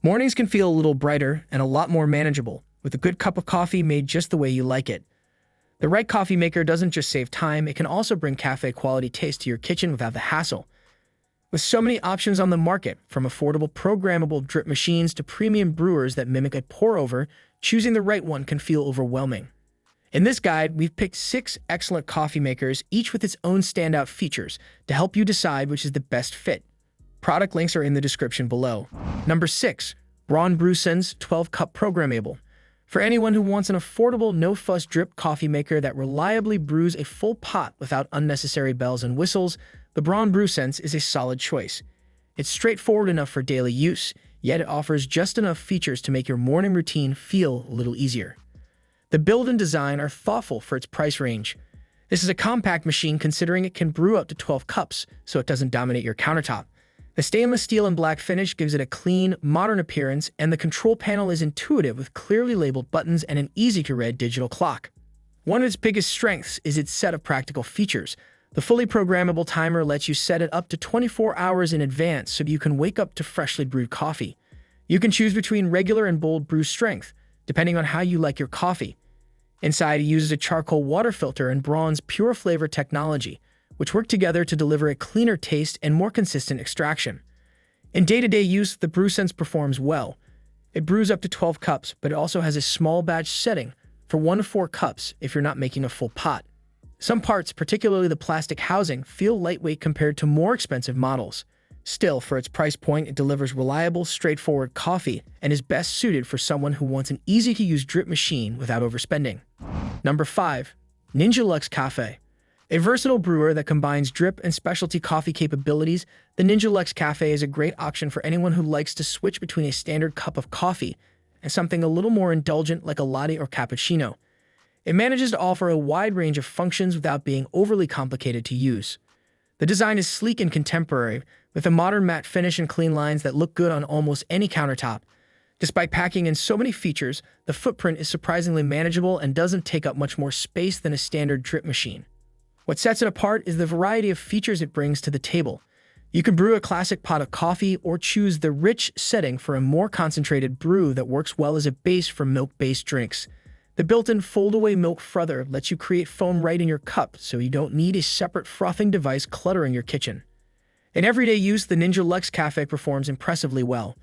Mornings can feel a little brighter and a lot more manageable, with a good cup of coffee made just the way you like it. The right coffee maker doesn't just save time, it can also bring cafe-quality taste to your kitchen without the hassle. With so many options on the market, from affordable programmable drip machines to premium brewers that mimic a pour-over, choosing the right one can feel overwhelming. In this guide, we've picked 6 excellent coffee makers, each with its own standout features, to help you decide which is the best fit. Product links are in the description below. Number 6. Braun BrewSense 12-Cup Programmable. For anyone who wants an affordable, no-fuss drip coffee maker that reliably brews a full pot without unnecessary bells and whistles, the Braun BrewSense is a solid choice. It's straightforward enough for daily use, yet it offers just enough features to make your morning routine feel a little easier. The build and design are thoughtful for its price range. This is a compact machine considering it can brew up to 12 cups, so it doesn't dominate your countertop. The stainless steel and black finish gives it a clean, modern appearance, and the control panel is intuitive with clearly labeled buttons and an easy-to-read digital clock. One of its biggest strengths is its set of practical features. The fully programmable timer lets you set it up to 24 hours in advance so you can wake up to freshly brewed coffee. You can choose between regular and bold brew strength, depending on how you like your coffee. Inside, it uses a charcoal water filter and Braun's pure flavor technology, which work together to deliver a cleaner taste and more consistent extraction. In day-to-day use, the BrewSense performs well. It brews up to 12 cups, but it also has a small batch setting for 1 to 4 cups if you're not making a full pot. Some parts, particularly the plastic housing, feel lightweight compared to more expensive models. Still, for its price point, it delivers reliable, straightforward coffee and is best suited for someone who wants an easy-to-use drip machine without overspending. Number 5. Luxe Café. A versatile brewer that combines drip and specialty coffee capabilities, the Luxe Café is a great option for anyone who likes to switch between a standard cup of coffee and something a little more indulgent like a latte or cappuccino. It manages to offer a wide range of functions without being overly complicated to use. The design is sleek and contemporary, with a modern matte finish and clean lines that look good on almost any countertop. Despite packing in so many features, the footprint is surprisingly manageable and doesn't take up much more space than a standard drip machine. What sets it apart is the variety of features it brings to the table. You can brew a classic pot of coffee or choose the rich setting for a more concentrated brew that works well as a base for milk-based drinks. The built-in fold-away milk frother lets you create foam right in your cup, so you don't need a separate frothing device cluttering your kitchen. In everyday use, the Luxe Café performs impressively well.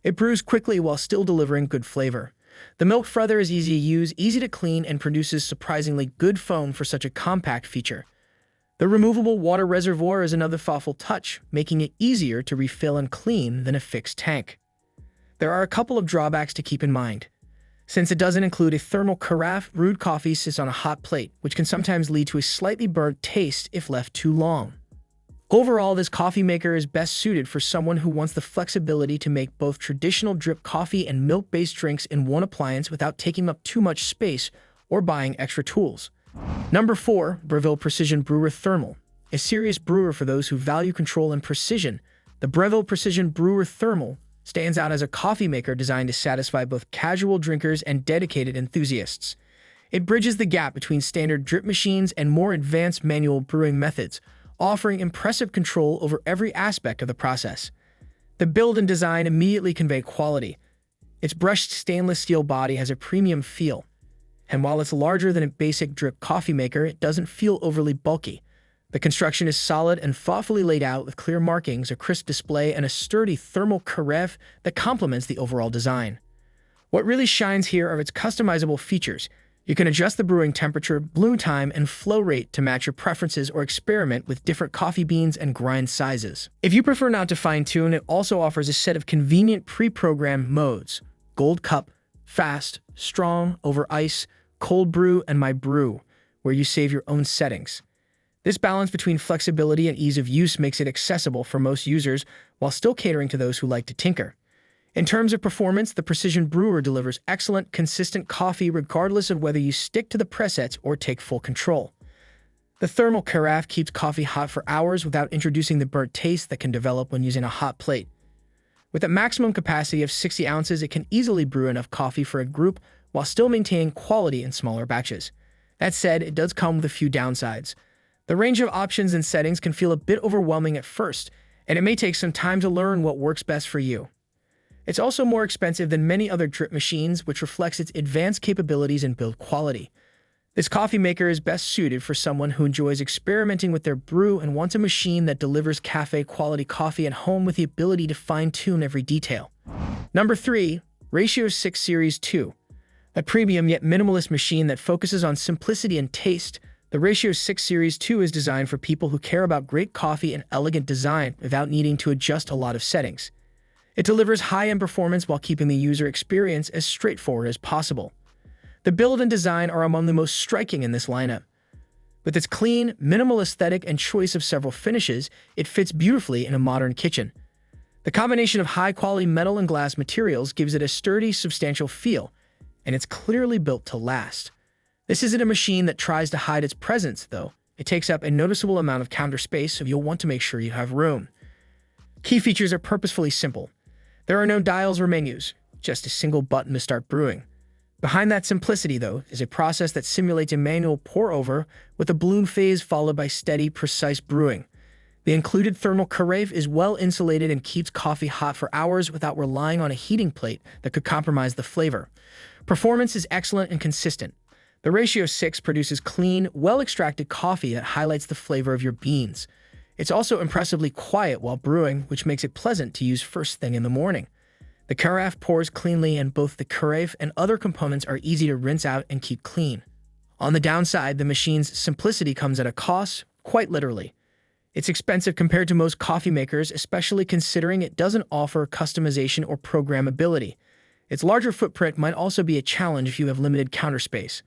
It brews quickly while still delivering good flavor. The milk frother is easy to use, easy to clean, and produces surprisingly good foam for such a compact feature. The removable water reservoir is another thoughtful touch, making it easier to refill and clean than a fixed tank. There are a couple of drawbacks to keep in mind. Since it doesn't include a thermal carafe, brewed coffee sits on a hot plate, which can sometimes lead to a slightly burnt taste if left too long. Overall, this coffee maker is best suited for someone who wants the flexibility to make both traditional drip coffee and milk-based drinks in one appliance without taking up too much space or buying extra tools. Number 4. Breville Precision Brewer Therm. A serious brewer for those who value control and precision, the Breville Precision Brewer Therm stands out as a coffee maker designed to satisfy both casual drinkers and dedicated enthusiasts. It bridges the gap between standard drip machines and more advanced manual brewing methods, offering impressive control over every aspect of the process. The build and design immediately convey quality. Its brushed stainless steel body has a premium feel, and while it's larger than a basic drip coffee maker, it doesn't feel overly bulky. The construction is solid and thoughtfully laid out with clear markings, a crisp display, and a sturdy thermal carafe that complements the overall design. What really shines here are its customizable features. You can adjust the brewing temperature, brew time, and flow rate to match your preferences or experiment with different coffee beans and grind sizes. If you prefer not to fine-tune, it also offers a set of convenient pre-programmed modes: Gold Cup, Fast, Strong, Over Ice, Cold Brew, and My Brew, where you save your own settings. This balance between flexibility and ease of use makes it accessible for most users while still catering to those who like to tinker. In terms of performance, the Precision Brewer delivers excellent, consistent coffee regardless of whether you stick to the presets or take full control. The thermal carafe keeps coffee hot for hours without introducing the burnt taste that can develop when using a hot plate. With a maximum capacity of 60 ounces, it can easily brew enough coffee for a group while still maintaining quality in smaller batches. That said, it does come with a few downsides. The range of options and settings can feel a bit overwhelming at first, and it may take some time to learn what works best for you. It's also more expensive than many other drip machines, which reflects its advanced capabilities and build quality. This coffee maker is best suited for someone who enjoys experimenting with their brew and wants a machine that delivers cafe-quality coffee at home with the ability to fine-tune every detail. Number 3. Ratialo Six Series 2. A premium yet minimalist machine that focuses on simplicity and taste, the Ratialo Six Series 2 is designed for people who care about great coffee and elegant design without needing to adjust a lot of settings. It delivers high-end performance while keeping the user experience as straightforward as possible. The build and design are among the most striking in this lineup. With its clean, minimal aesthetic and choice of several finishes, it fits beautifully in a modern kitchen. The combination of high-quality metal and glass materials gives it a sturdy, substantial feel, and it's clearly built to last. This isn't a machine that tries to hide its presence, though. It takes up a noticeable amount of counter space, so you'll want to make sure you have room. Key features are purposefully simple. There are no dials or menus, just a single button to start brewing. Behind that simplicity, though, is a process that simulates a manual pour-over with a bloom phase followed by steady, precise brewing. The included thermal carafe is well insulated and keeps coffee hot for hours without relying on a heating plate that could compromise the flavor. Performance is excellent and consistent. The Ratialo 6 produces clean, well-extracted coffee that highlights the flavor of your beans. It's also impressively quiet while brewing, which makes it pleasant to use first thing in the morning. The carafe pours cleanly, and both the carafe and other components are easy to rinse out and keep clean. On the downside, the machine's simplicity comes at a cost, quite literally. It's expensive compared to most coffee makers, especially considering it doesn't offer customization or programmability. Its larger footprint might also be a challenge if you have limited counter space.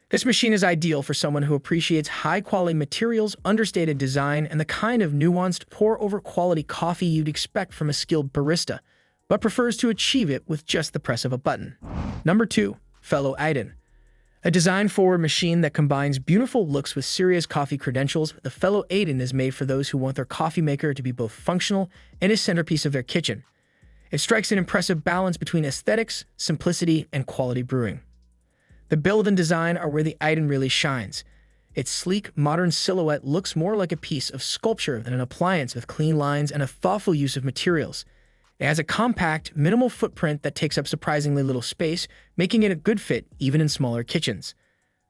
This machine is ideal for someone who appreciates high-quality materials, understated design, and the kind of nuanced, pour-over quality coffee you'd expect from a skilled barista, but prefers to achieve it with just the press of a button. Number 2. Fellow Aiden. A design-forward machine that combines beautiful looks with serious coffee credentials, the Fellow Aiden is made for those who want their coffee maker to be both functional and a centerpiece of their kitchen. It strikes an impressive balance between aesthetics, simplicity, and quality brewing. The build and design are where the Aiden really shines. Its sleek, modern silhouette looks more like a piece of sculpture than an appliance with clean lines and a thoughtful use of materials. It has a compact, minimal footprint that takes up surprisingly little space, making it a good fit even in smaller kitchens.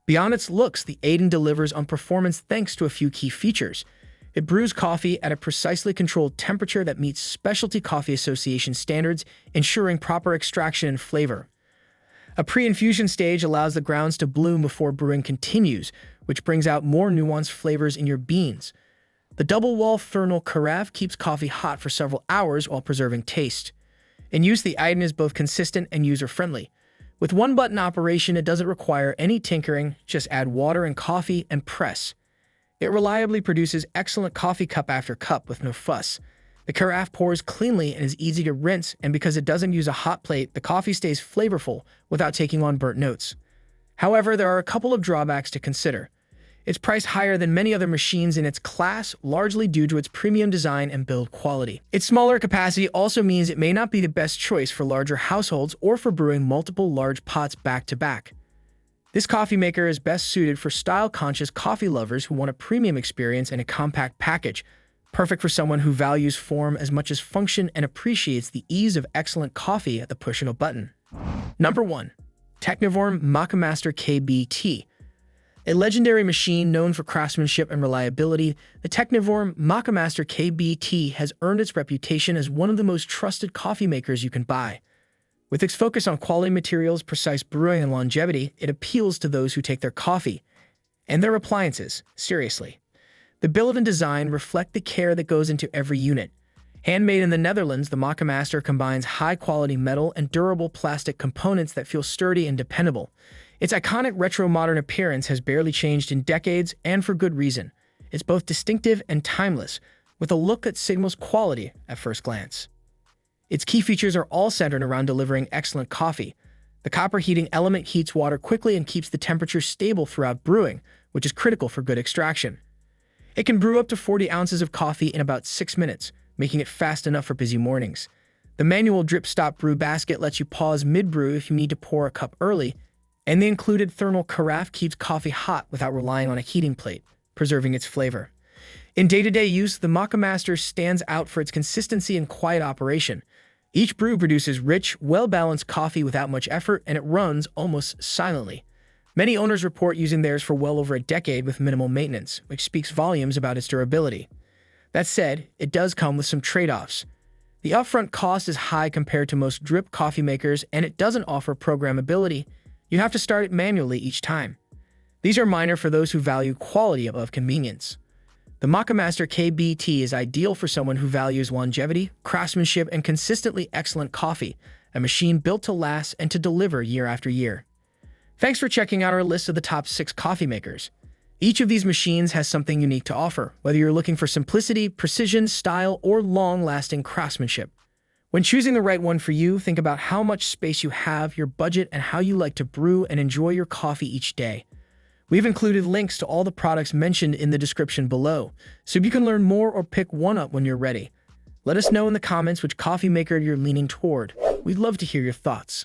Beyond its looks, the Aiden delivers on performance thanks to a few key features. It brews coffee at a precisely controlled temperature that meets Specialty Coffee Association standards, ensuring proper extraction and flavor. A pre-infusion stage allows the grounds to bloom before brewing continues, which brings out more nuanced flavors in your beans. The double-wall thermal carafe keeps coffee hot for several hours while preserving taste. In use, the Aiden is both consistent and user-friendly. With one-button operation, it doesn't require any tinkering, just add water and coffee and press. It reliably produces excellent coffee cup after cup with no fuss. The carafe pours cleanly and is easy to rinse, and because it doesn't use a hot plate, the coffee stays flavorful without taking on burnt notes. However, there are a couple of drawbacks to consider. It's priced higher than many other machines in its class, largely due to its premium design and build quality. Its smaller capacity also means it may not be the best choice for larger households or for brewing multiple large pots back-to-back. This coffee maker is best suited for style-conscious coffee lovers who want a premium experience in a compact package, perfect for someone who values form as much as function and appreciates the ease of excellent coffee at the push of a button. Number 1. Technivorm Moccamaster KBT. A legendary machine known for craftsmanship and reliability, the Technivorm Moccamaster KBT has earned its reputation as one of the most trusted coffee makers you can buy. With its focus on quality materials, precise brewing, and longevity, it appeals to those who take their coffee and their appliances seriously. The build and design reflect the care that goes into every unit. Handmade in the Netherlands, the Moccamaster combines high-quality metal and durable plastic components that feel sturdy and dependable. Its iconic retro-modern appearance has barely changed in decades, and for good reason. It's both distinctive and timeless, with a look that signals quality at first glance. Its key features are all centered around delivering excellent coffee. The copper heating element heats water quickly and keeps the temperature stable throughout brewing, which is critical for good extraction. It can brew up to 40 ounces of coffee in about 6 minutes, making it fast enough for busy mornings. The manual drip-stop brew basket lets you pause mid-brew if you need to pour a cup early, and the included thermal carafe keeps coffee hot without relying on a heating plate, preserving its flavor. In day-to-day use, the Moccamaster stands out for its consistency and quiet operation. Each brew produces rich, well-balanced coffee without much effort, and it runs almost silently. Many owners report using theirs for well over a decade with minimal maintenance, which speaks volumes about its durability. That said, it does come with some trade-offs. The upfront cost is high compared to most drip coffee makers, and it doesn't offer programmability. You have to start it manually each time. These are minor for those who value quality above convenience. The Moccamaster KBT is ideal for someone who values longevity, craftsmanship, and consistently excellent coffee, a machine built to last and to deliver year after year. Thanks for checking out our list of the top 6 coffee makers. Each of these machines has something unique to offer, whether you're looking for simplicity, precision, style, or long-lasting craftsmanship. When choosing the right one for you, think about how much space you have, your budget, and how you like to brew and enjoy your coffee each day. We've included links to all the products mentioned in the description below, so you can learn more or pick one up when you're ready. Let us know in the comments which coffee maker you're leaning toward. We'd love to hear your thoughts.